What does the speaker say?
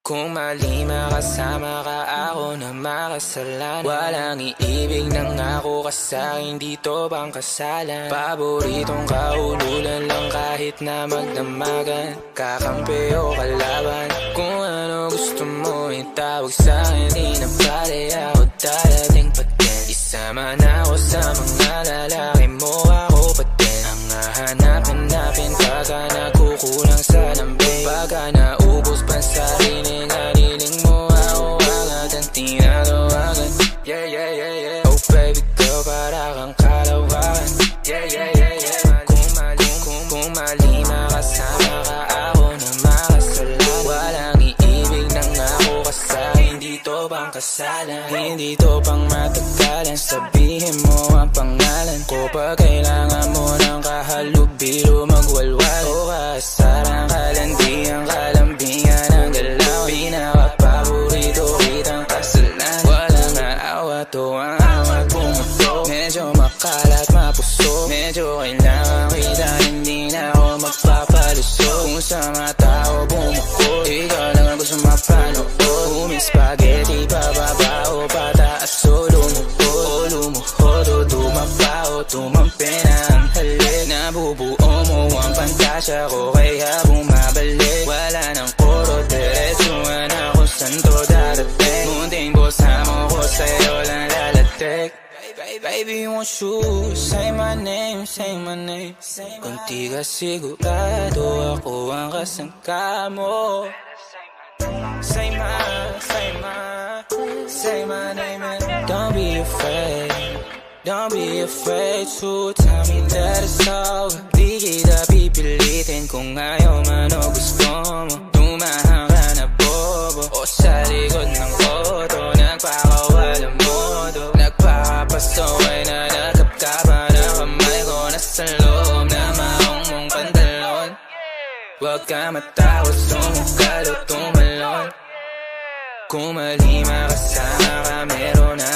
Kung mali makasama ka, ako na makasalanan. Walang iibig ng ako ka sa'kin, dito bang kasalan? Paboritong kaululan lang kahit na magdamagan. Kakampi o kalaban, kung ano gusto mo itawag sa'kin. Di na pare ako darating pa din. Isama na ako sa mga lalaki mo, ako pa din. Ang hahanap-hanapin pagka nagkukulang sa lambing. Pagka naubos pa sa rinig, haliling mo ako agad ang tinatawagan. Yeah, yeah, yeah, yeah. Oh baby girl, para kang kalawakan. Yeah, yeah, yeah, yeah. Kung mali makasama ka, ako na makasalanan. Walang iibig ng ako ka sa'kin, dito bang kasalan? Hindi to pang matagalan, sabihin mo ang pangalan ko. Pag kailangan mo ng kahalubilo, magwalwal o kasaran, kalandian, kalambingan ang galaw. Pinaka-paborito kitang kasalan. Walang aawa to ang awat pumato. Medyo makalat, mapuso, medyo kailangan kita, hindi na ako magpapaluso. Kung sa mga tao bumukod, ikaw lang ang gusto mapanood. Umi spaghetti, pababa o pataas o lumuhod. O lumuhod o dumaba o tumampi na ang halik. Nabubuo mo ang pantasya ko, kaya bumabalik. Wala nang puro diretsuhan ako, saan to darating? Munting bosa mo ko, sa'yo lang lalatik. Baby, won't you say my name, say my name? Kung di ka sigurado, ako ang kasangka mo. Say my name and don't be afraid. Don't be afraid to tell me that it's over. Di kita pipilitin kung ayaw man o gusto mo. Tumahang ka na bobo o sa likod ng auto, nagpakawalang modo. Nagpapasaway na nakapkapan ang kamay ko, nasa loob na maong mong pantalon. Huwag ka matakot, sumukal o tumalon. Kung mali makasama ka, meron na